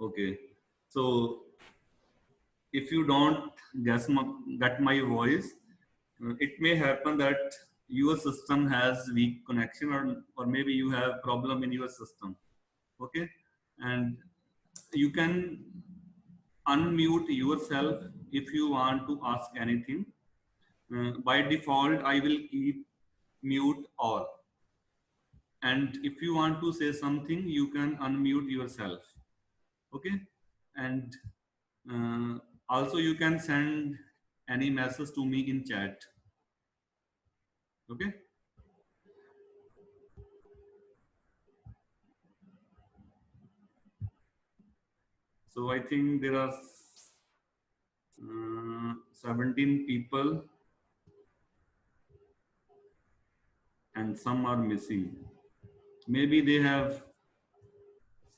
Okay. So if you don't get my voice, it may happen that your system has weak connection, or maybe you have problem in your system. Okay. And you can unmute yourself if you want to ask anything. By default, I will keep mute all. And if you want to say something, you can unmute yourself. Okay. And also you can send any message to me in chat. Okay. So I think there are 17 people and some are missing. Maybe they have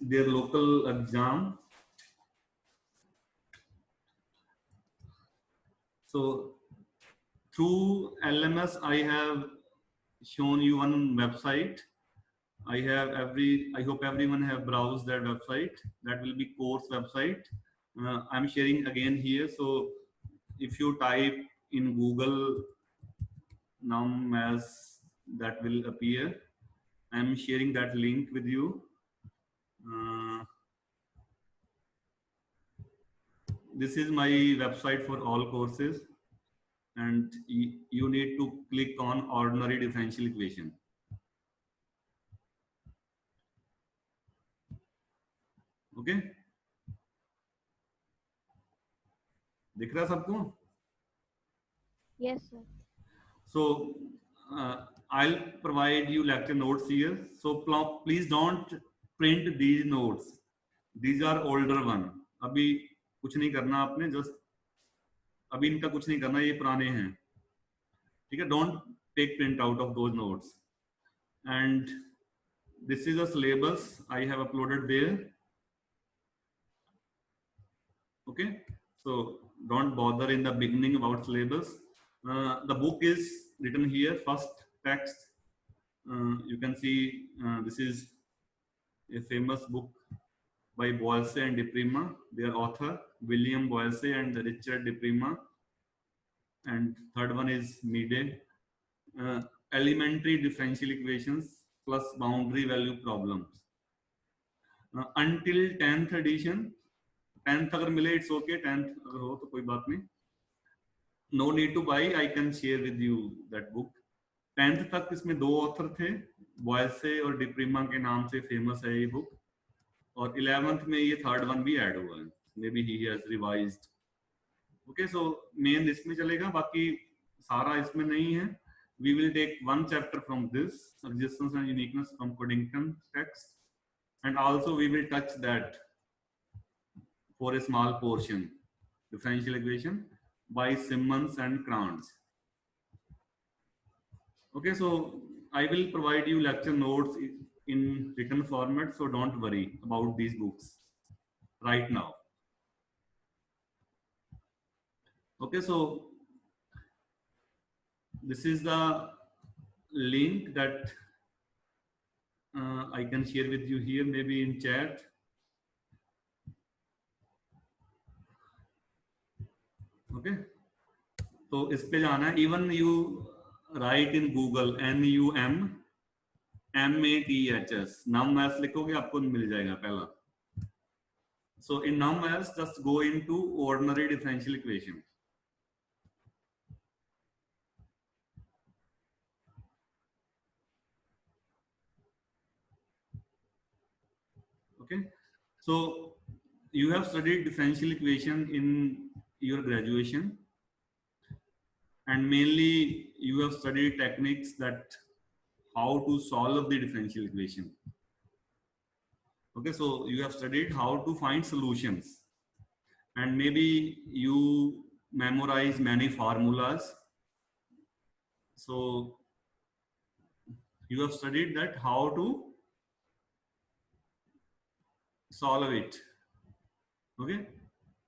their local exam. So through LMS, I have shown you one website. I hope everyone have browsed that website. That will be course website. I'm sharing again here. So if you type in Google NumAs, that will appear. I'm sharing that link with you. This is my website for all courses, and you need to click on ordinary differential equation. Okay, दिख रहा सबको? Yes, sir. So I'll provide you lecture notes here. So please don't print these notes. These are older one. अभी कुछ नहीं करना आपने, just अभी इनका कुछ नहीं करना, ये पुराने हैं. ठीक है? Don't take print out of those notes. And this is a syllabus I have uploaded there. Okay, so don't bother in the beginning about syllabus. The book is written here, first text. You can see this is a famous book by Boyce and DePrima. Their author William Boyce and Richard DePrima. And third one is Meade. Elementary differential equations plus boundary value problems. Until 10th edition, 10th अगर मिले it's okay, 10th अगर हो तो कोई बात नहीं. No need to buy, I can share with you that book. 10th तक इसमें दो ऑथर थे, बॉयसे और डिप्रीमा के नाम से फेमस है ये बुक. और 11th में ये थर्ड वन भी ऐड हुआ है. May be he has revised. Okay, so main इसमें चलेगा, बाकी सारा इसमें नहीं है. We will take one chapter from this, existence and uniqueness from Coddington text, and also we will touch that for a small portion, differential equation by Simmons and Krantz. Okay, so I will provide you lecture notes in written format, so don't worry about these books right now. Okay, so this is the link that I can share with you here, maybe in chat. Okay, तो इस पे जाना है. Even you write in Google NUMMATHS, NumAs लिखोगे आपको मिल जाएगा पहला. So in NumAs, just go into ordinary differential equation. Okay, so you have studied differential equation in your graduation, and mainly you have studied techniques that how to solve the differential equation. Okay, so you have studied how to find solutions, and maybe you memorize many formulas. So you have studied that how to solve it. Okay,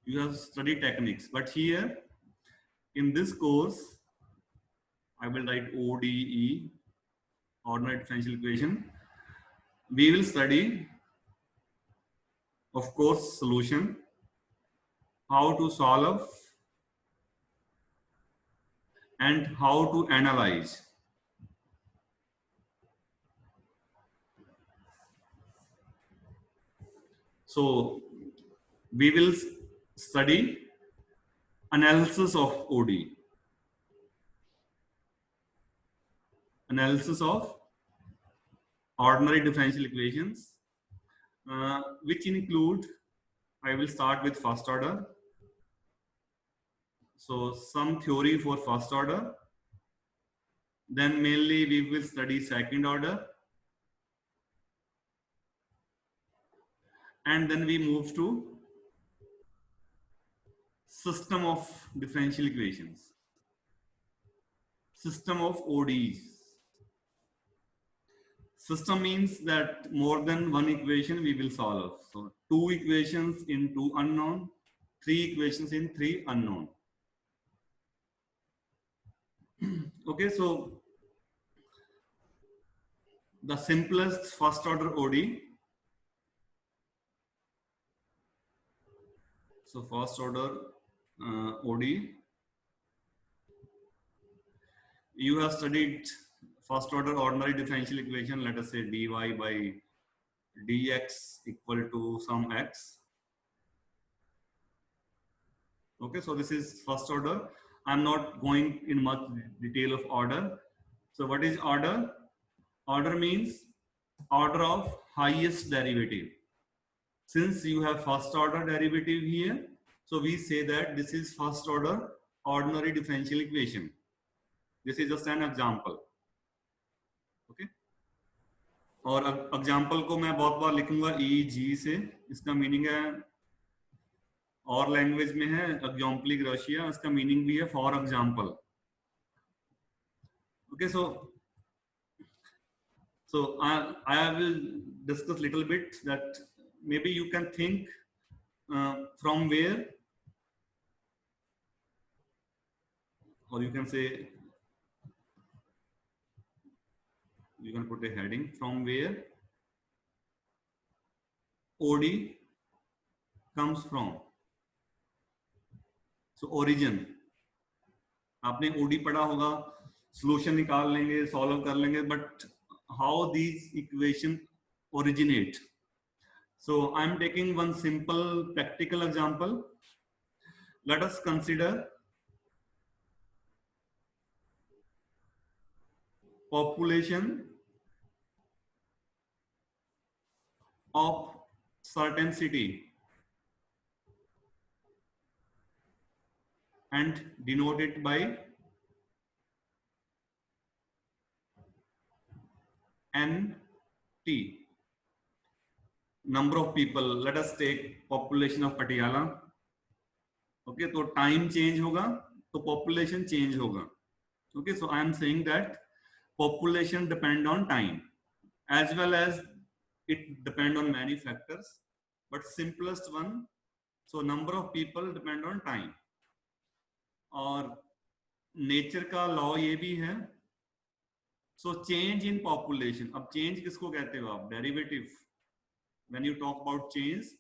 you have studied techniques, but here in this course I will write ODE, ordinary differential equation. We will study of course solution, how to solve, and how to analyze. So we will study analysis of OD, analysis of ordinary differential equations, which include, I will start with first order. So some theory for first order, then mainly we will study second order, and then we move to system of differential equations, system of ODEs. System means that more than one equation we will solve. So 2 equations in 2 unknown, 3 equations in 3 unknown. Okay, so the simplest first order ODE. So first order ODE. You have studied first order ordinary differential equation, let us say dy by dx equal to some x. Okay, so this is first order. I'm not going in much detail of order. So what is order? Order means order of highest derivative. Since you have first order derivative here, so we say that this is first order ordinary differential equation. This is just an example. Okay, और example को मैं बहुत बार लिखूंगा ई जी से, इसका meaning है, और language में है एग्जाम्पलिक रशिया, इसका मीनिंग भी है for example. Okay, so I will discuss little bit that maybe you can think from where, or you can say, you can put a heading from where OD comes from. So origin, आपने OD पढ़ा होगा, solution निकाल लेंगे, solve कर लेंगे, but how these equation originate. So I'm taking one simple practical example. Let us consider population of certain city and denote it by NT. Number of people. Let us take population of Patiala. Okay, so time change होगा, तो population change होगा. Okay, so I am saying that population depend on time, as well as it depend on many factors, but simplest one, so number of people depend on time. और nature का law ये भी है. So change in population, अब change किसको कहते हो आप? Derivative. When you talk about change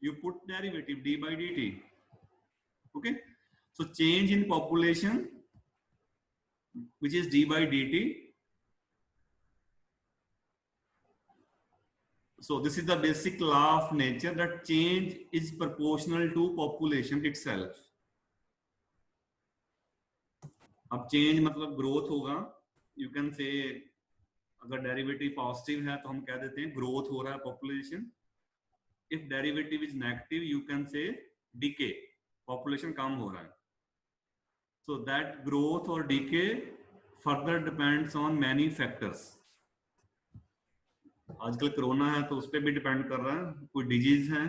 you put derivative d by dt. Okay, so change in population, which is d by dt. So this is the basic law of nature, that change is proportional to population itself. अब change मतलब growth होगा. You can से, अगर derivative positive है तो हम कह देते हैं ग्रोथ हो रहा है population. If derivative is negative you can say decay, population कम हो रहा है. सो दैट ग्रोथ और decay further depends on many factors. आजकल कोरोना है तो उस पर भी डिपेंड कर रहा है. कोई डिजीज है,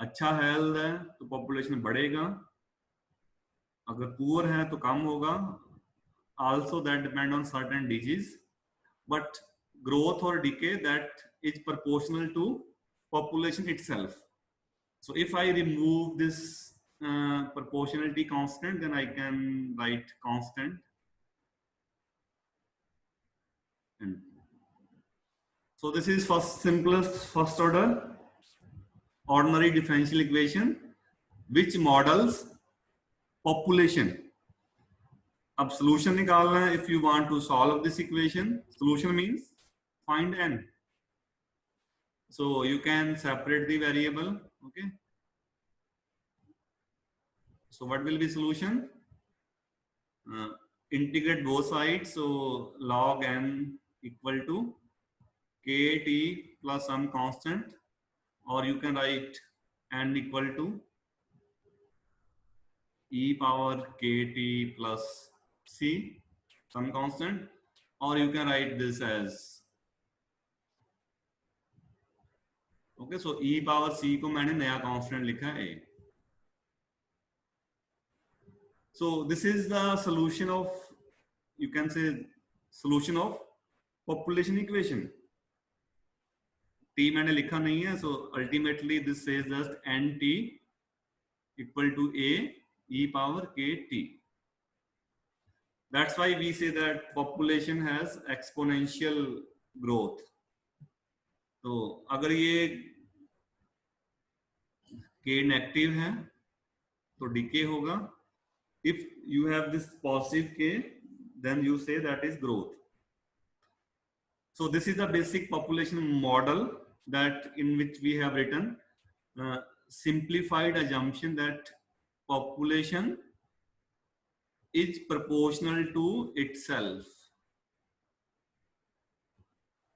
अच्छा हेल्थ है तो पॉपुलेशन बढ़ेगा, अगर पुअर है तो कम होगा. Also that depend on certain disease, but growth or decay that is proportional to population itself. So if I remove this proportionality constant, then I can write constant. And so this is simplest first order. ordinary differential equation which models population. अब solution निकालना है. If you want to solve this equation, solution means find n. So you can separate the variable. Okay. So what will be solution? Integrate both sides. So log n equal to kt plus some constant, or you can write n equal to e power kt plus c, some constant, or you can write this as, okay, so e power c को मैंने नया constant लिखा है. So this is the solution of, you can say, solution of population equation. t मैंने लिखा नहीं है, so ultimately this says just nt equal to a e power kt. That's why we say that population has exponential growth. तो अगर ये k negative है तो decay होगा. If you have this positive k, then you say that is growth. So this is the basic population model that in which we have written simplified assumption that population is proportional to itself.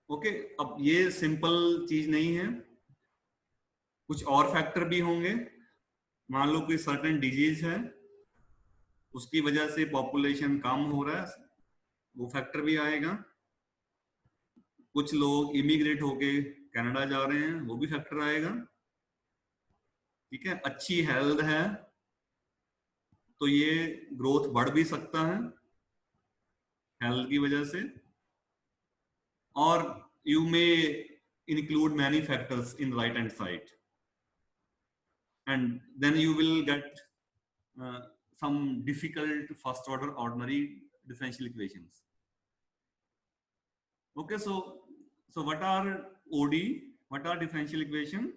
Okay, अब ये simple चीज नहीं है, कुछ और factor भी होंगे. मान लो कोई सर्टेन डिजीज है, उसकी वजह से पॉपुलेशन कम हो रहा है, वो फैक्टर भी आएगा. कुछ लोग इमिग्रेट होके कनाडा जा रहे हैं, वो भी फैक्टर आएगा. ठीक है, अच्छी हेल्थ है तो ये ग्रोथ बढ़ भी सकता है हेल्थ की वजह से. और you may include many factors in right hand side, and then you will get some difficult first order ordinary differential equations. Okay, so what are OD? What are differential equation?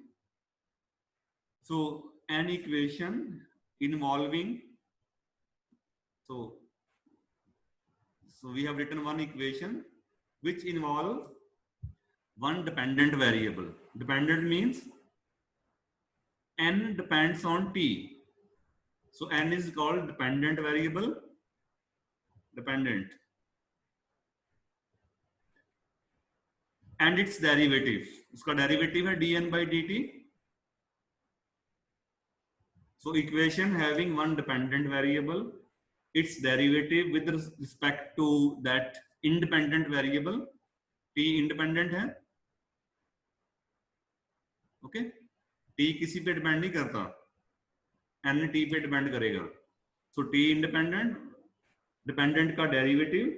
So an equation involving, so we have written one equation which involve one dependent variable. Dependent means n depends on t. So n is called dependent variable, dependent, and its derivative. उसका derivative है dn by dt. So equation having one dependent variable, its derivative with respect to that independent variable. t independent है. Okay, t किसी पे depend नहीं करता, n t पे depend करेगा. So t independent, dependent का derivative.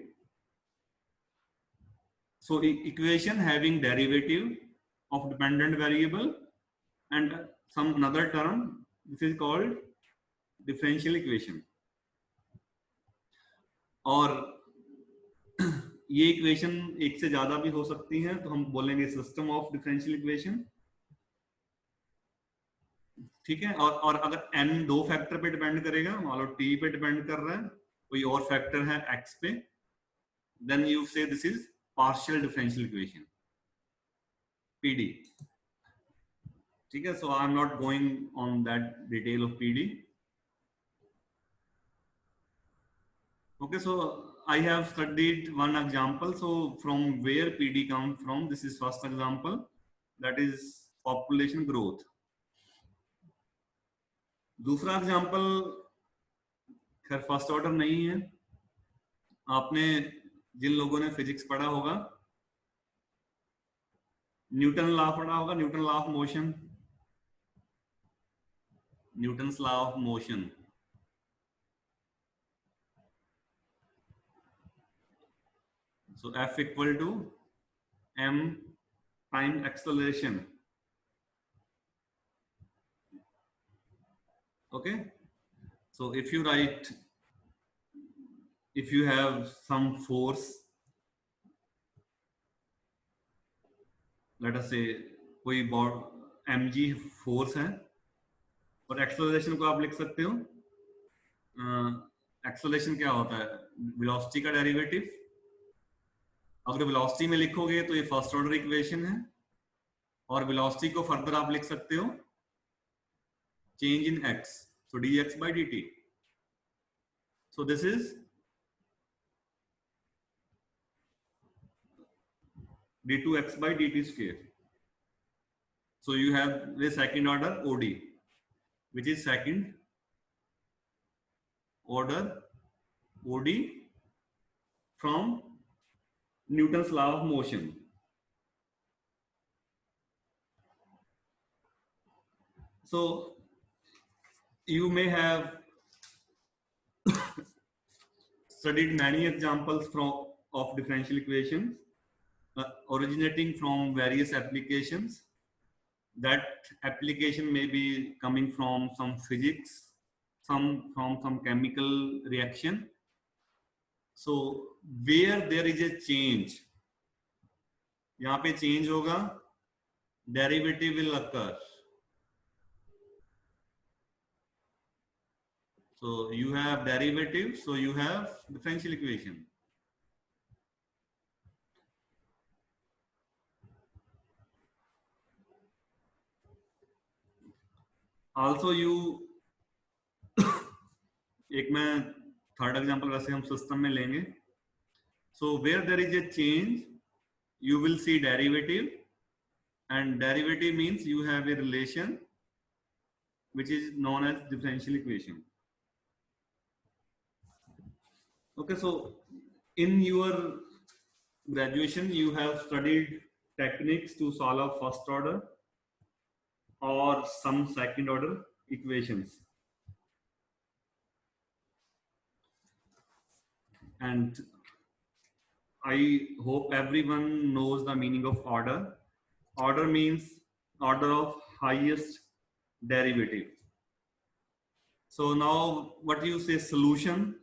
So equation having derivative of dependent variable and some another term, this is called differential equation. और ये इक्वेशन एक से ज्यादा भी हो सकती हैं, तो हम बोलेंगे सिस्टम ऑफ डिफरेंशियल इक्वेशन. ठीक है, और अगर n दो फैक्टर पे डिपेंड करेगा, मान लो t पे डिपेंड कर रहा है, कोई और फैक्टर है x पे, then you say this is partial differential equation, PD. ठीक है, so I am not going on that detail of PD. Okay, so I have studied one example. So from where PD comes from, this is first example, that is population growth. दूसरा example खैर first order नहीं है. आपने जिन लोगों ने physics पढ़ा होगा, Newton law पढ़ा होगा, Newton law of motion, Newton's law of motion. So F equal to m time acceleration. Okay, so if you write, if you have some force, let us say कोई mg force है, और acceleration को आप लिख सकते हो, acceleration क्या होता है, वेलोसिटी का डेरिवेटिव। अगर वेलोसिटी में लिखोगे तो ये फर्स्ट ऑर्डर इक्वेशन है, और वेलोसिटी को फर्दर आप लिख सकते हो change in x, so dx by dt. So this is d2x by dt square. So you have the second order OD, which is second order OD from Newton's law of motion. So you may have studied many examples of differential equations originating from various applications. That application may be coming from some physics, some from some chemical reaction. So where there is a change, यहाँ पे change होगा, derivative will occur. So you have derivative, so you have differential equation. Also you एक मैं third example वैसे हम system में लेंगे. So where there is a change, you will see derivative, and derivative means you have a relation which is known as differential equation. Okay, so in your graduation you have studied techniques to solve first order or some second order equations, and I hope everyone knows the meaning of order. Order means order of highest derivative. So now what do you say, solution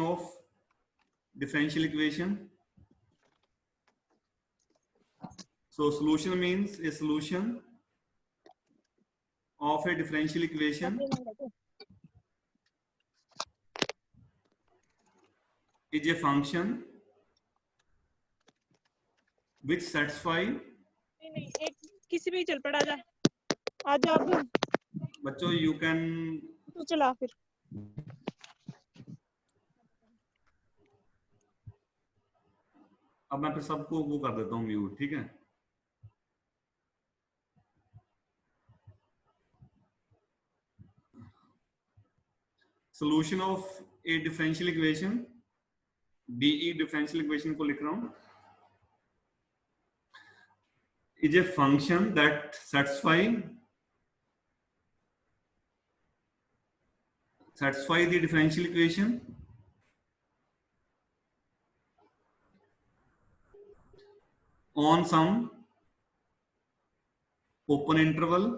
of differential equation. So solution means a solution of a differential equation is a function which satisfy. एक किसी भी चल पड़ा जा आज आप बच्चों you can तो चला फिर अब मैं फिर सबको वो कर देता हूँ म्यूट, ठीक है. Solution of a differential equation, DE differential equation को लिख रहा हूँ, is a function that satisfy the differential equation on some open interval.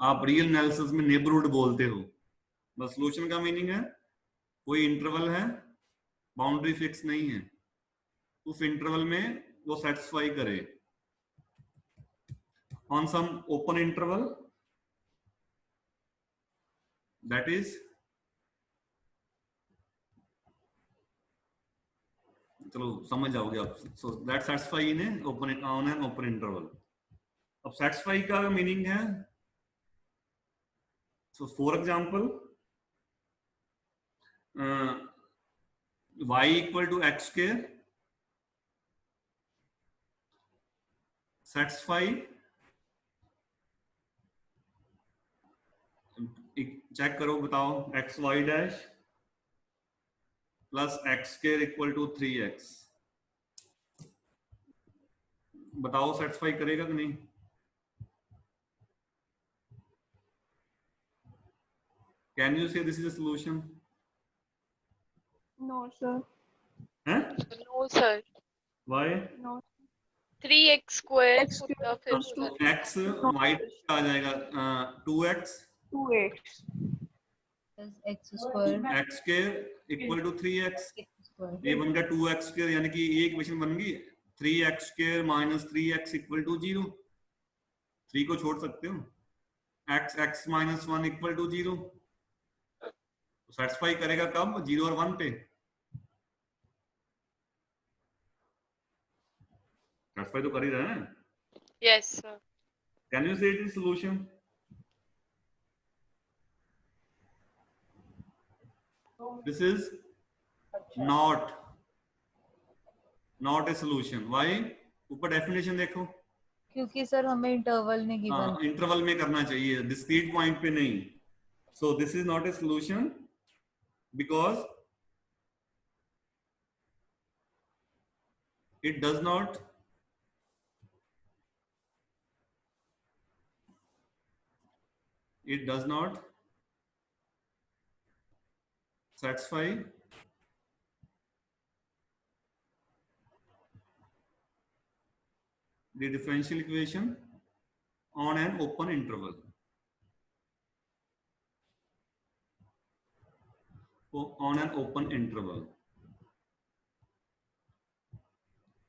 आप रियल एनालिसिस में नेबरहुड बोलते हो. बस सॉल्यूशन का मीनिंग है कोई इंटरवल है, बाउंड्री फिक्स नहीं है, उस इंटरवल में वो सेटिस्फाई करे on some open interval, that is, चलो समझ जाओगे आप. So that satisfy in on an open interval. अब सेटिस्फाई का मीनिंग है, so for example y equal to x square satisfy, check करो बताओ, x y dash plus x square equal to 3x, बताओ सेटिस्फाई करेगा कि नहीं. Can you say this is a solution? No sir. हैं? No sir. Why? No 3x square X होता square फिर equals to x y आ जाएगा 2x 2x x square x square equal to 3x, x square ये बन गया 2x square, यानी कि ये इक्वेशन बन गई 3x square minus 3x equal to 0, 3 को छोड़ सकते हो, x minus 1 equal to 0, satisfy करेगा कब, 0 और 1 पे, सेटिस्फाई तो कर ही रहे हैं। Yes, sir. कैन यू से it is solution? This is not a solution. Why? ऊपर डेफिनेशन देखो, क्योंकि सर हमें इंटरवल ने गिवन। हाँ इंटरवल में करना चाहिए, डिस्क्रीट पॉइंट पे नहीं। सो this is not a solution because it does not satisfy the differential equation on an open interval. On an open interval.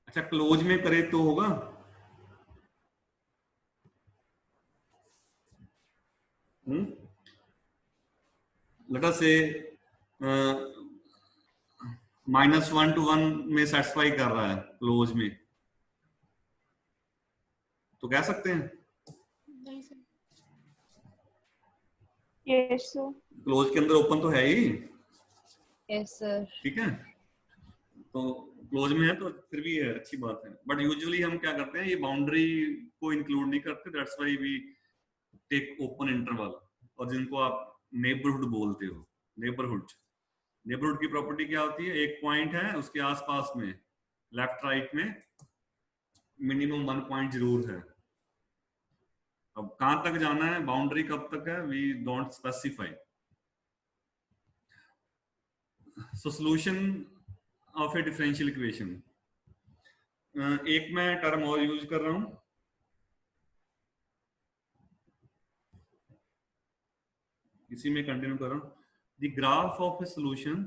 अच्छा क्लोज में करे तो होगा, लेट अस से -1 to 1 में सेटिस्फाई कर रहा है क्लोज में, तो कह सकते हैं Yes, sir. क्लोज के अंदर ओपन तो है ही, यस सर। ठीक है, तो क्लोज में है तो फिर भी है, अच्छी बात है। बट यूजुअली हम क्या करते हैं, ये बाउंड्री को इंक्लूड नहीं करते, that's why we take open interval, और जिनको आप नेबरहुड बोलते हो, नेबरहुड की प्रॉपर्टी क्या होती है, एक पॉइंट है उसके आसपास में लेफ्ट राइट में मिनिमम 1 पॉइंट जरूर है। अब कहां तक जाना है, बाउंड्री कब तक है, we don't specify. So solution of a differential equation, एक मैं टर्म और यूज कर रहा हूं, इसी में कंटिन्यू कर रहा हूं, the graph of A solution,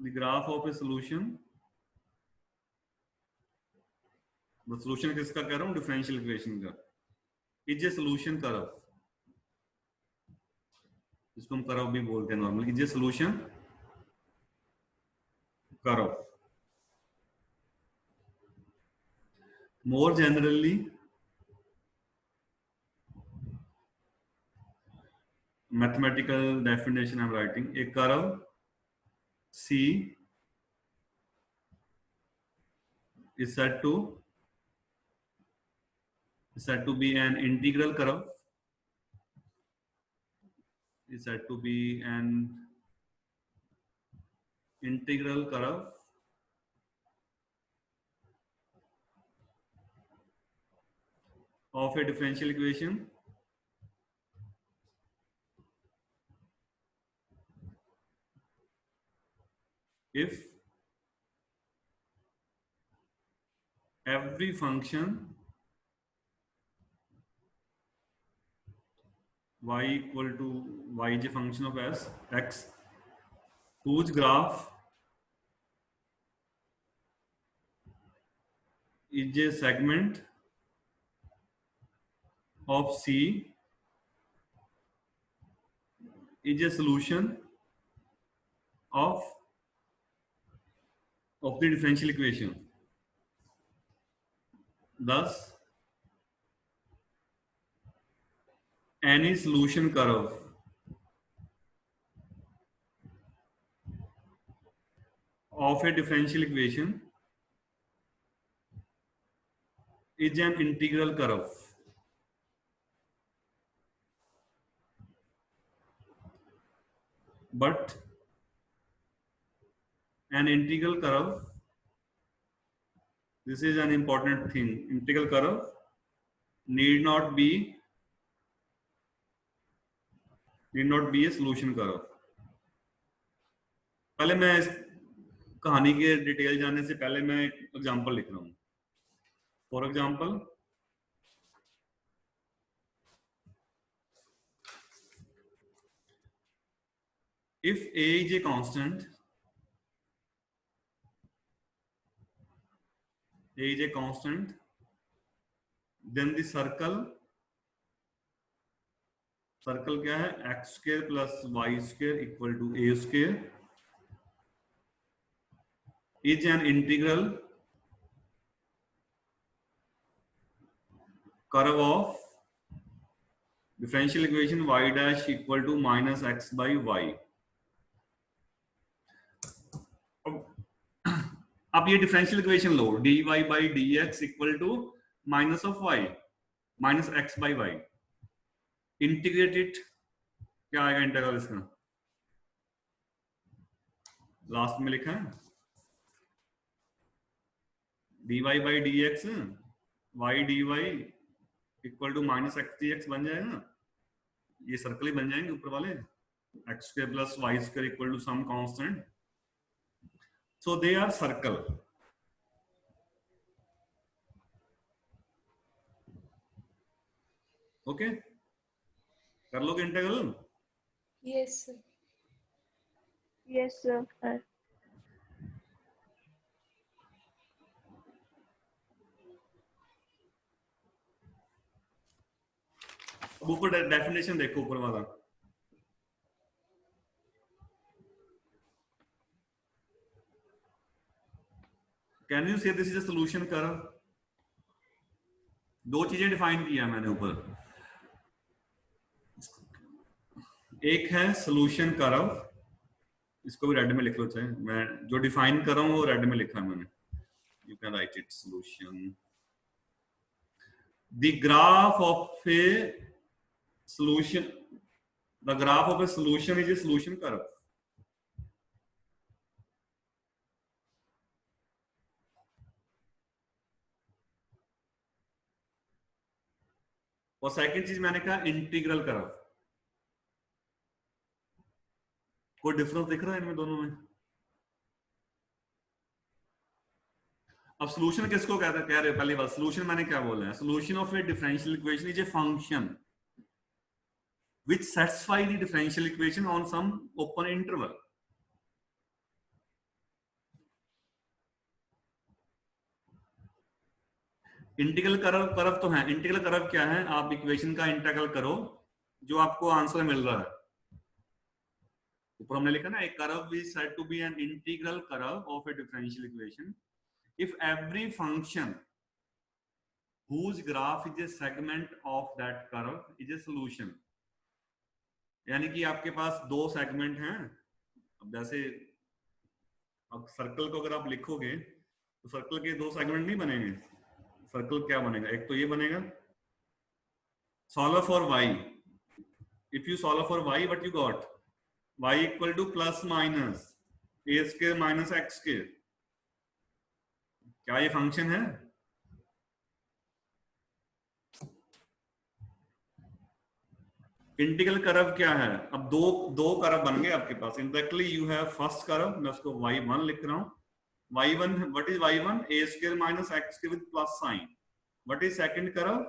the graph of A solution, solution किसका कह रहा हूं, डिफरेंशियल इक्वेशन का, इज ए सॉल्यूशन कर्व, इसको हम कर्व भी बोलते हैं normally, is a solution curve. More generally mathematical definition I'm writing, a curve C is said to be an integral curve, is said to be an integral curve of a differential equation if every function y equal to y is a function of x whose graph is a segment of C is a solution of the differential equation. Thus, any solution curve of a differential equation is an integral curve. But an integral curve, this is an important thing, integral curve need not be a solution curve. पहले मैं इस कहानी के detail जानने से पहले मैं एक एग्जांपल लिख रहा हूं। For example, if a is a constant A is a constant. Then the circle क्या है, x square plus y square equal to a square is an integral curve of differential equation y dash equal to minus x by y. अब ये differential equation लो, dy by dx equal to minus of y minus x by y. Integrated क्या आएगा integral इसका, last में लिखा है dy by dx y dy equal to minus x dx बन जाएगा. ये सर्कल ही बन जाएंगे ऊपर वाले, x square plus y square equal to some constant. So they are circle. Okay, कर लोगे integral. Yes, sir. Yes, sir. अब ऊपर डेफिनेशन देखो, ऊपर वाला can you say this is a solution curve. दो चीजें डिफाइन किया मैंने ऊपर, एक है सॉल्यूशन कर्व, इसको भी रेड में लिख लो, चाहे मैं जो डिफाइन कर रहा हूं वो रेड में लिखा है मैंने. You can right it solution. The graph of A solution, the graph of a solution is a solution curve. और सेकंड चीज मैंने कहा इंटीग्रल कर्व. कोई डिफरेंस दिख रहा है इनमें दोनों में? अब सॉल्यूशन किसको कहते हैं, कह रहे पहली बात सॉल्यूशन मैंने क्या बोला है, solution of a differential equation is a function which satisfy the differential equation on some open interval. Integral curve तो है. इंटीग्रल कर्व क्या है, आप इक्वेशन का इंटीग्रल करो जो आपको आंसर मिल रहा है. ऊपर हमने लिखा ना, a curve is said to be an integral curve of a differential equation if every function whose graph is a segment of that curve is a solution. यानी कि आपके पास दो सेगमेंट हैं. अब जैसे अब सर्कल को अगर आप लिखोगे तो सर्कल के दो सेगमेंट नहीं बनेंगे. सर्कल क्या बनेगा, एक तो ये बनेगा solve for y. If you solve for y what you got, y equal two plus minus a square minus x square. क्या ये फंक्शन है? इंटीग्रल कर्व क्या है, अब दो कर्व बन गए आपके पास. Indirectly you have first curve, मैं उसको y1 लिख रहा हूं. y1 what is y1, a square minus x square with plus sign. What is second curve,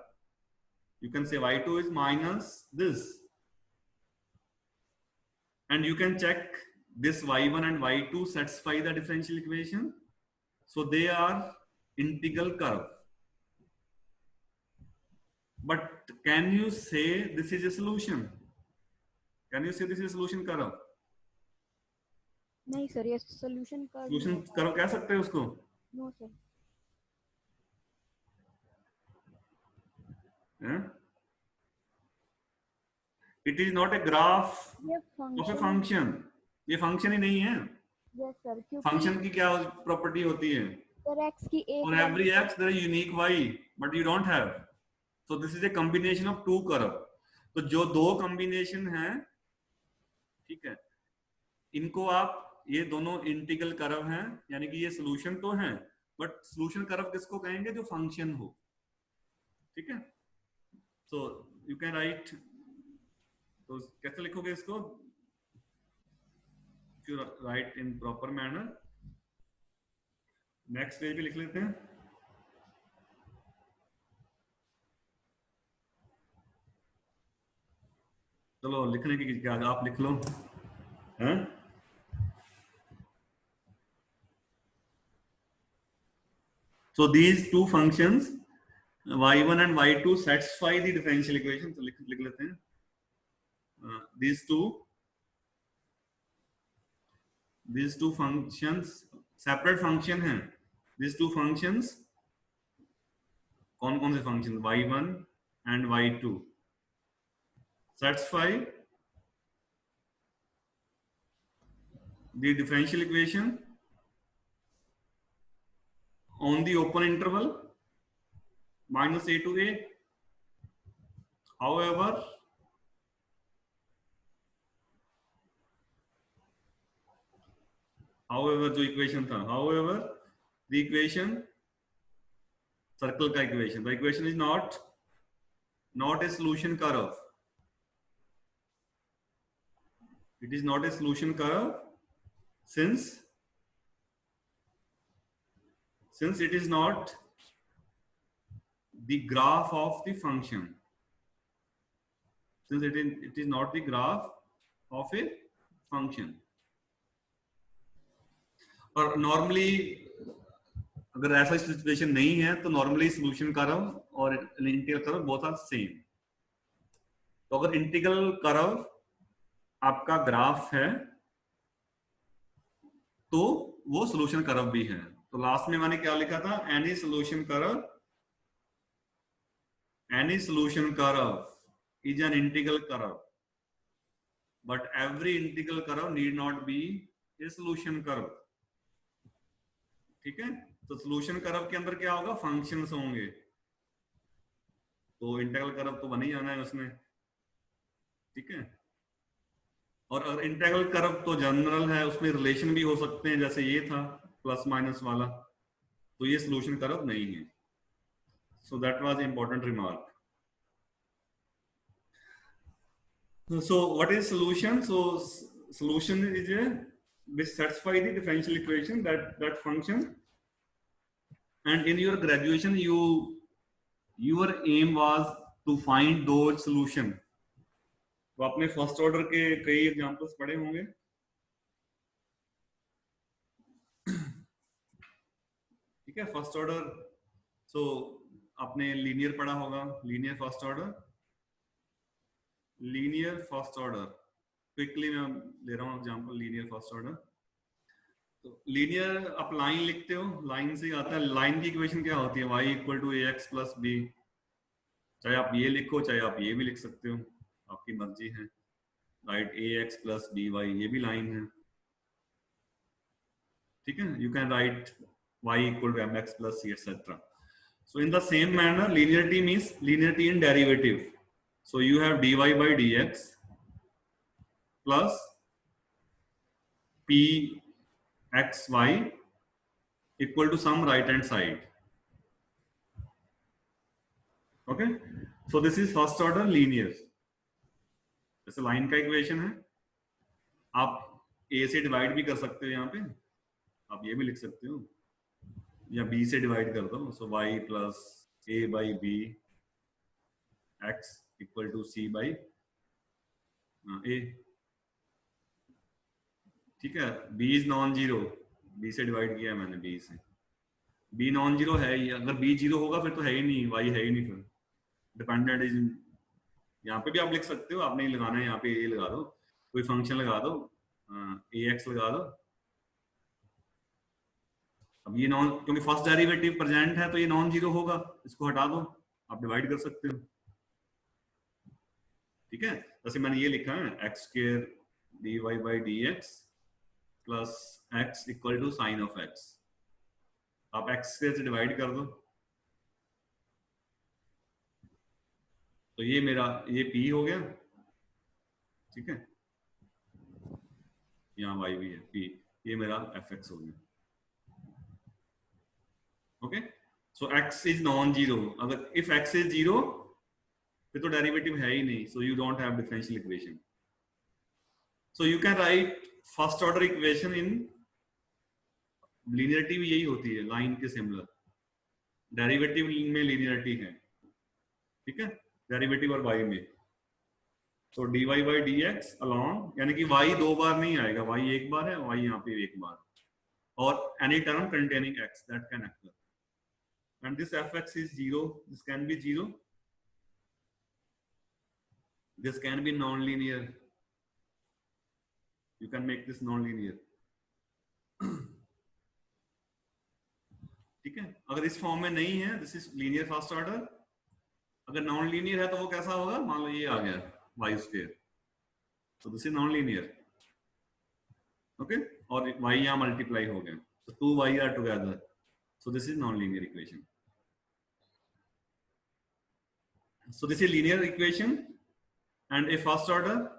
you can say y2 is minus this, and you can check this y1 and y2 satisfy the differential equation, so they are integral curve. But can you say this is a solution? Can you say this is a solution curve? नहीं sir, ये solution का Solution curve कह सकते हैं उसको? No sir. It is not a graph ये of a function. function. ये फंक्शन ही नहीं है. यस सर, क्योंकि फंक्शन की क्या प्रॉपर्टी होती है? for x की एक For every x there is unique y, but you don't have. So this is a combination of two curve. तो जो दो कॉम्बिनेशन है, ठीक है, इनको आप, ये दोनों इंटीग्रल कर्व हैं, यानी कि ये सॉल्यूशन तो है, बट सॉल्यूशन कर्व किसको कहेंगे, जो फंक्शन हो. ठीक है. सो यू कैन राइट, तो कैसे लिखोगे इसको, you right in proper manner. Next page भी लिख लेते हैं. चलो लिखने की क्या, आप लिख लो. हैं? So these two functions y1 and y2 satisfy the differential equation. तो लिख लेते हैं these two functions separate function हैं. These two functions कौन से functions y1 and y2 satisfy the differential equation on the open interval minus a to a. However, जो equation था, however the equation circle का equation, the equation is not a solution curve. It is not a solution curve since it is not the graph of the function. Since it is not the graph of a function. और normally अगर ऐसा situation नहीं है तो normally solution curve और integral curve both are same. तो अगर integral curve आपका ग्राफ है तो वो सॉल्यूशन कर्व भी है. तो लास्ट में मैंने क्या लिखा था, any solution curve is an integral curve, but every integral curve need not be a solution curve. ठीक है, तो सॉल्यूशन कर्व के अंदर क्या होगा, फंक्शंस होंगे. तो इंटीग्रल कर्व तो बन ही जाना है उसमें. ठीक है, और अगर इंटीग्रल कर्व तो जनरल है, उसमें रिलेशन भी हो सकते हैं, जैसे ये था प्लस माइनस वाला, तो ये सॉल्यूशन कर्व नहीं है. So that was important remark. So what is solution? So solution is which satisfy the differential equation, that function. And in your graduation your aim was to find those solution. तो आपने first order के कई examples पढ़े होंगे. ठीक है, first order. सो आपने linear पढ़ा होगा, लीनियर फर्स्ट ऑर्डर. क्विकली मैं ले रहा हूँ एग्जांपल लीनियर फर्स्ट ऑर्डर. तो लीनियर आप लाइन लिखते हो, लाइन से आता है. लाइन की इक्वेशन क्या होती है, y equal to ax plus b. चाहे आप ये लिखो, चाहे आप ये भी लिख सकते हो, आपकी मर्जी है. राइट, ax प्लस by, ये भी लाइन है. ठीक है, you can write y equal to mx plus c etcetera. So in the same manner linearity means linearity in derivative. So you have dy by dx plus pxy equal to some right hand side. Okay, so this is first order linear. जैसे line का equation है, आप a से divide भी कर सकते हो, यहाँ पे आप ये भी लिख सकते हो, या b से डिवाइड कर दो. So y plus a by b x equal to c by a. ठीक है, b is non zero, b से डिवाइड किया है मैंने, b से. b नॉन जीरो है ही, अगर b जीरो होगा फिर तो है ही नहीं, y है ही नहीं, फिर डिपेंडेंट इज. यहाँ पे भी आप लिख सकते हो, आपने लगाना है यहाँ पे a लगा दो, कोई फंक्शन लगा दो, ax लगा दो. अब ये नॉन, क्योंकि फर्स्ट डेरिवेटिव प्रेजेंट है तो ये नॉन जीरो होगा, इसको हटा दो, आप डिवाइड कर सकते हो. ठीक है, जैसे मैंने ये लिखा है x square dy by dx प्लस x equal to sine of x. आप x स्क्वायर से डिवाइड कर दो, तो ये मेरा ये p हो गया. ठीक है, यहाँ y भी है, p, ये मेरा fx हो गया. Okay, so x is non zero. अगर इफ x इज जीरो फिर तो डेरिवेटिव है ही नहीं, so you don't have differential equation. So you can right first order equation in linearity भी यही होती है, लाइन के सिमिलर. डेरिवेटिव में लीनियरिटी है. ठीक है, डेरिवेटिव और y में. तो dy by dx along, यानी कि y दो बार नहीं आएगा, y एक बार है, y यहाँ पे एक बार, और any term containing x that can occur. and this fx is 0, this can be 0, this can be non-linear, you can make this non-linear. ठीक है, अगर इस फॉर्म में नहीं है this is linear first order, अगर नॉन लीनियर है तो वो कैसा होगा, मान लो ये आ गया y square, so this is non-linear. Okay, और y यहाँ मल्टीप्लाई हो गया, so 2y are together, so this is non-linear equation. So this is linear equation and a first order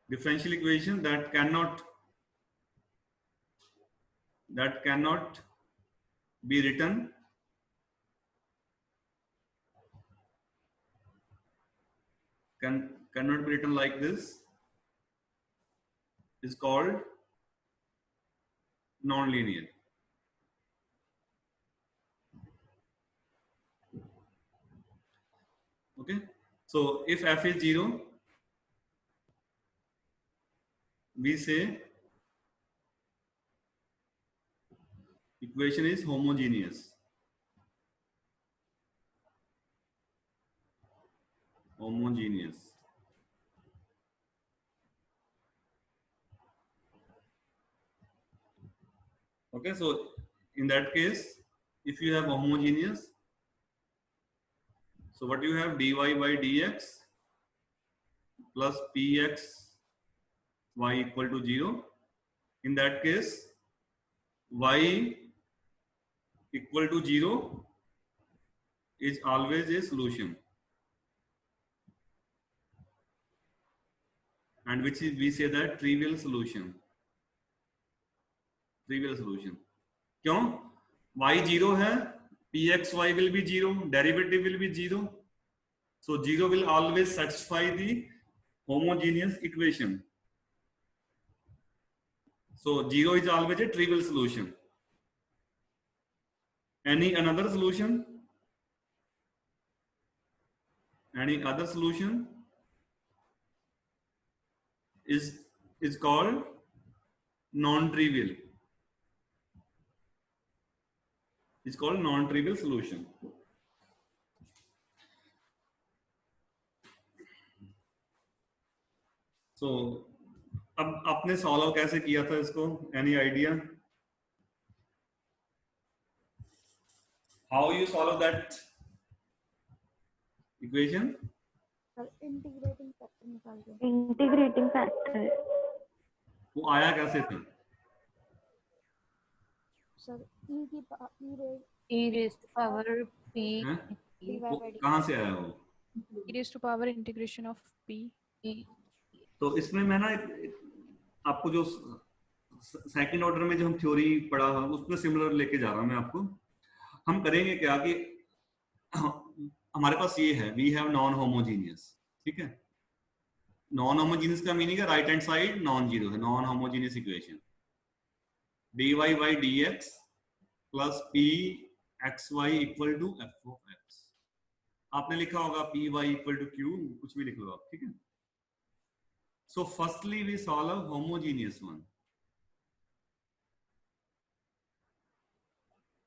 differential equation that cannot be written cannot be written like this is called non-linear. Okay, so if f is 0, we say equation is homogeneous. Okay, so in that case, if you have homogeneous, so what you have, dy by dx plus px y equal to 0. In that case, y equal to 0 is always a solution, and which is we say that trivial solution. क्यों, y 0 है, px y will be 0, derivative will be 0, so 0 will always satisfy the homogeneous equation, so 0 is always a trivial solution. Any other solution is called non-trivial. It's called non-trivial solution. So अब आपने solve कैसे किया था इसको, any idea how you solve that equation? Sir integrating factor निकाल के। Integrating factor वो आया कैसे था? Sir e raised to power p हैं? वो by d। कहाँ से आया वो? e raised to power integration of p e। तो इसमें मैं ना आपको जो सेकंड ऑर्डर में जो हम थ्योरी पढ़ा उसमें सिमिलर लेके जा रहा हूं मैं आपको। हम करेंगे क्या कि हमारे पास ये है, वी हैव नॉन होमोजीनियस, ठीक है। नॉन होमोजीनियस का मीनिंग है right hand side non zero है, non homogeneous equation dy by dx plus P x Y equal to F of X. आपने लिखा होगा P Y equal to Q, कुछ भी लिख लो आप, ठीक है। So firstly we solve homogeneous one.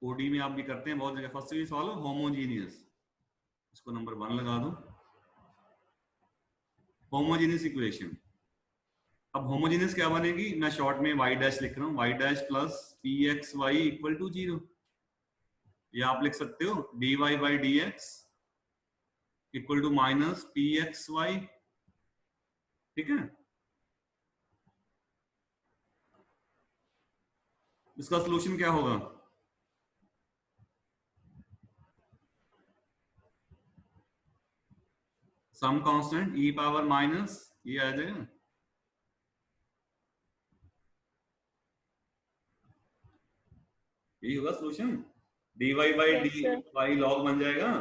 ODE में आप भी करते हैं बहुत जगह। फर्स्ट वी सॉल्व होमोजीनियस, इसको नंबर 1 लगा दो, होमोजीनियस इक्वेशन। अब होमोजीनियस क्या बनेगी, मैं शॉर्ट में y डैश लिख रहा हूं, y dash plus P x Y equal to 0। या आप लिख सकते हो dy by d x equal to minus p x y, ठीक है। इसका सोल्यूशन क्या होगा, some constant e power minus ये आ जाएगा, यही होगा solution. dy by d y log बन जाएगा।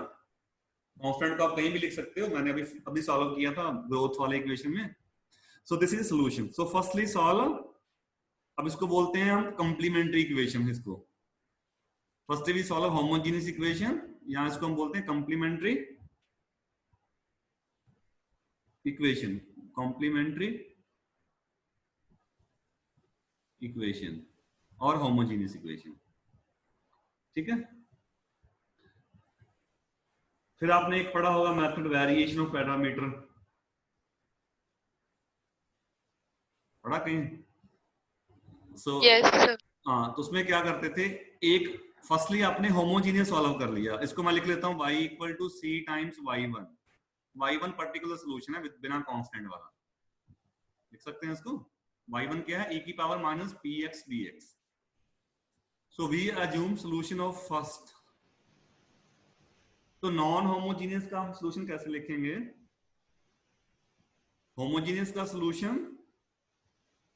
कांस्टेंट को आप कहीं भी लिख सकते हो, मैंने अभी सॉल्व किया था ग्रोथ वाले इक्वेशन में। So this is solution. So firstly solve, अब इसको बोलते हैं हम कंप्लीमेंट्री इक्वेशन। इसको firstly we solve homogeneous equation, यहां इसको हम बोलते हैं कंप्लीमेंट्री इक्वेशन, कॉम्प्लीमेंट्री इक्वेशन और होमोजेनियस इक्वेशन। ठीक है। फिर आपने एक पढ़ा होगा मेथड वेरिएशन ऑफ पैरामीटर, पढ़ा कहीं? सो Yes, sir. हाँ, तो उसमें क्या करते थे, एक फर्स्टली आपने होमोजीनियस सॉल्व कर लिया, इसको मैं लिख लेता हूँ y equal to c times y1 particular solution है बिना कांस्टेंट वाला, लिख सकते हैं इसको। y1 क्या है, e की power minus px dx। So we assume solution of first. तो नॉन होमोजीनियस का हम सोल्यूशन कैसे लिखेंगे? होमोजीनियस का सोल्यूशन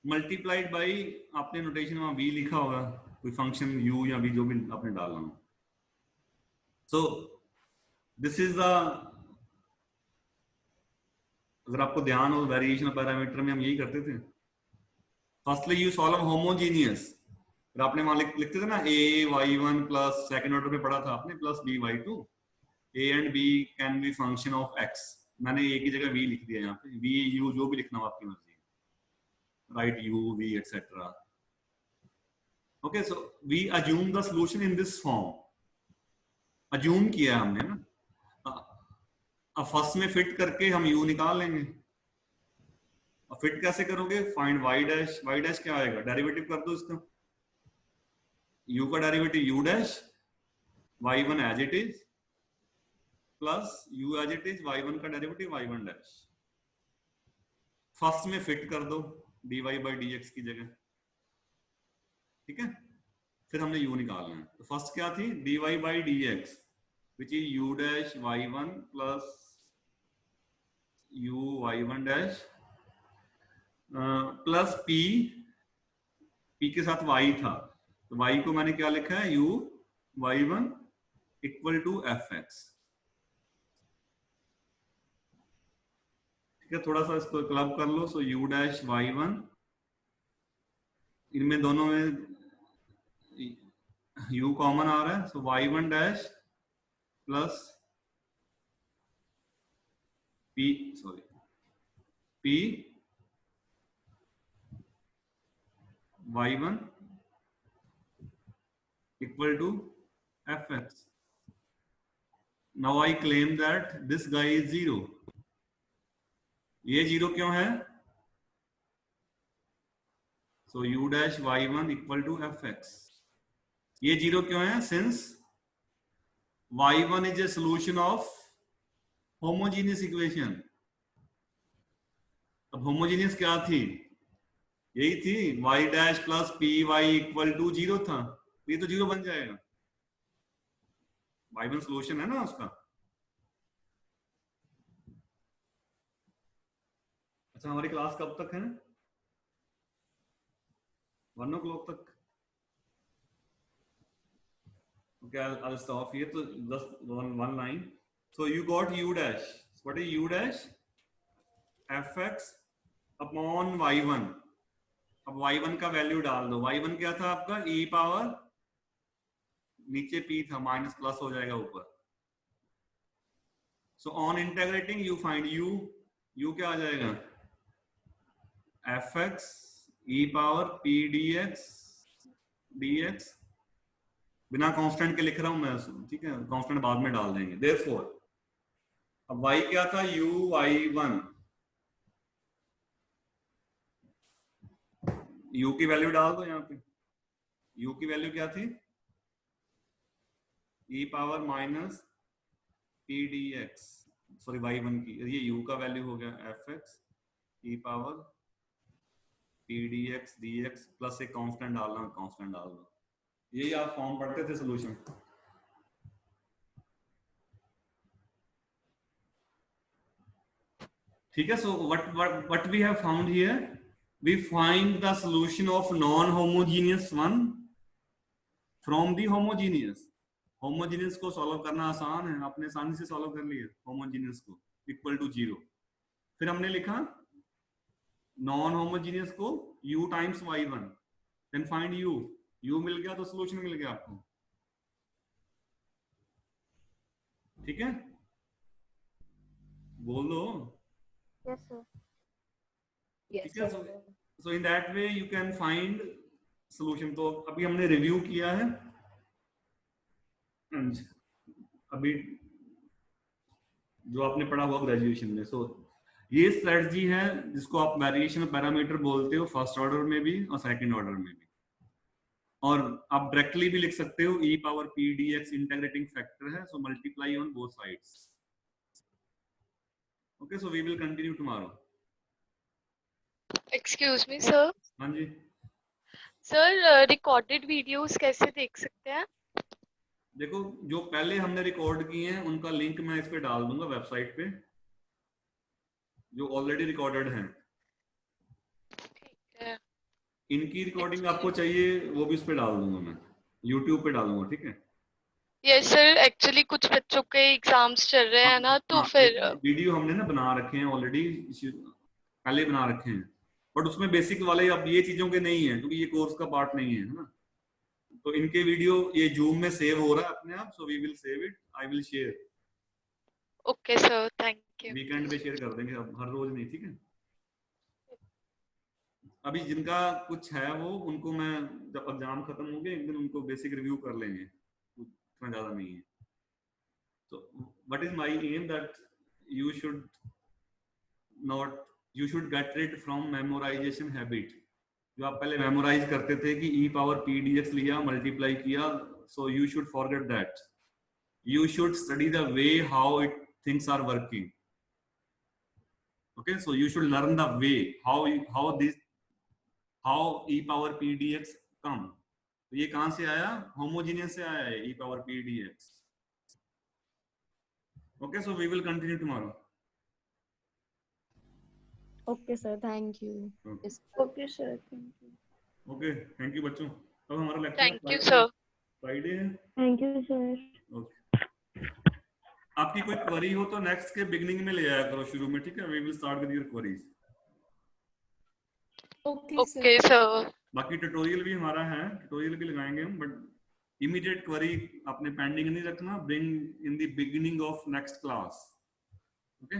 मल्टीप्लाइड बाई, आपने नोटेशन में v लिखा होगा, कोई फंक्शन u या v जो भी आपने डालना हो। सो दिस इज द, अगर आपको ध्यान हो वेरिएशन ऑफ पैरामीटर में हम यही करते थे। फर्स्टली यू सॉल्व होमोजीनियस, फिर आपने वहां लिखते थे ना a y1 plus, second order में पढ़ा था आपने, plus b y2, a and b can be function of x। मैंने a की जगह v लिख दिया यहाँ पे, v u जो भी लिखना हो आपकी मर्जी, write u v etc। Okay, so we assume the solution in this form, assume किया हमने ना। अब फर्स्ट में फिट करके हम u निकाल लेंगे। अब फिट कैसे करोगे, find y dash, y dash क्या आएगा, डेरिवेटिव कर दो इसका, u का derivative u dash, y1 as it is, plus u as it is, y1 का डेरिवेटिव y1 डैश। फर्स्ट में फिट कर दो dy बाई dx की जगह, ठीक है। फिर हमने u निकालना है, तो फर्स्ट क्या थी, dy by dx which is u dash y1 plus u y1 dash plus p के साथ y था, तो y को मैंने क्या लिखा है, u y1 equal to fx। ठीक है, थोड़ा सा इसको क्लब कर लो। सो u डैश y1, इनमें दोनों में u कॉमन आ रहा है, सो y1 dash plus p y1 equal to fx। Now I claim that this guy is 0। ये 0 क्यों है, so u dash y1 equal to fx। ये 0 क्यों है, since y1 is a solution of homogeneous equation। अब homogeneous क्या थी, यही थी, y dash plus p Y equal to 0 था, ये तो 0 बन जाएगा, y1 सोल्यूशन है ना उसका। अच्छा, हमारी क्लास कब तक है, 1 o'clock तक। Okay, I'll stop here. So just one line. So you got u dash. What is u dash? fx upon y1। अब y1 का वैल्यू डाल दो, y1 क्या था आपका, e पावर, नीचे p था, माइनस प्लस हो जाएगा ऊपर। So on integrating you find u क्या आ जाएगा, fx e power p dx, बिना कांस्टेंट के लिख रहा हूं मैं, ठीक है, कांस्टेंट बाद में डाल देंगे। देयरफॉर अब y क्या था, u y1, u की वैल्यू डाल दो यहाँ पे, u की वैल्यू क्या थी, e power minus p dx, sorry y1 की, ये u का वैल्यू हो गया fx e power p dx plus एक कांस्टेंट डालना, कांस्टेंट डाल दो। यही आप फॉर्म पढ़ते थे सॉल्यूशन। ठीक है, सो what we have found here, we find the solution of non-homogeneous one from the homogeneous। homogeneous को सॉल्व करना आसान है, आपने आसानी से सॉल्व कर लिया homogeneous को, इक्वल टू 0। फिर हमने लिखा नॉन होमोजीनियस को u times y1, then find u मिल गया तो सॉल्यूशन मिल गया आपको। ठीक है, बोल दो। Yes, sir. ठीक है, so in that way you can find solution. तो अभी हमने रिव्यू किया है, एंड अभी जो आपने पढ़ा हुआ ग्रेजुएशन में। सो ये स्ट्रेटजी है जिसको आप वेरिएशन पैरामीटर बोलते हो, फर्स्ट ऑर्डर में भी और सेकंड ऑर्डर में भी। और आप डायरेक्टली भी लिख सकते हो e power p dx integrating factor है, so multiply on both sides. Okay, so we will continue tomorrow. Excuse me sir. हाँ जी, सर रिकॉर्डेड वीडियोस कैसे देख सकते हैं? देखो जो पहले हमने रिकॉर्ड किए हैं उनका लिंक मैं इस पे डाल दूंगा वेबसाइट पे, जो ऑलरेडी रिकॉर्डेड हैं। ठीक है। इनकी रिकॉर्डिंग आपको चाहिए वो भी इस पे डाल दूंगा मैं, यूट्यूब पे डालूंगा, ठीक है। यस सर, एक्चुअली कुछ बच्चों के एग्जाम्स चल रहे हैं ना, तो फिर वीडियो हमने ना बना रखे हैं ऑलरेडी, पहले बना रखे हैं, बट उसमें बेसिक वाले अब ये चीजों के नहीं है क्योंकि ये कोर्स का पार्ट नहीं है ना। तो इनके वीडियो ये जूम में सेव हो रहा है अपने आप, so we will save it, I will share. Okay sir, thank you. Weekend पे शेयर कर देंगे, अब हर रोज नहीं, ठीक है। अभी जिनका कुछ है वो उनको मैं जब एग्जाम खत्म हो गए एक दिन उनको बेसिक रिव्यू कर लेंगे, इतना ज्यादा नहीं है। तो what is my aim that you should get rid from memorization habit. जो आप पहले मेमोराइज करते थे कि e पावर p dx लिया, मल्टीप्लाई किया, so you should forget that. You should study the way how it things are working. Okay, so you should learn the way how e power p dx come. तो ये कहां से आया? Homogeneous से आया है e power p dx। Okay, so we will continue tomorrow. Okay sir, thank you. Okay sir, thank you. Okay, thank you बच्चों। अब हमारा lecture thank you sir. Friday है। Thank you sir. ओके, आपकी कोई query हो तो next के beginning में ले आया करो, शुरू में, ठीक है। We will start with your queries. Okay sir. बाकी ट्यूटोरियल भी हमारा है, ट्यूटोरियल भी लगाएंगे हम, बट इमीडिएट क्वेरी आपने पेंडिंग नहीं रखना, bring in the beginning of next class. Okay.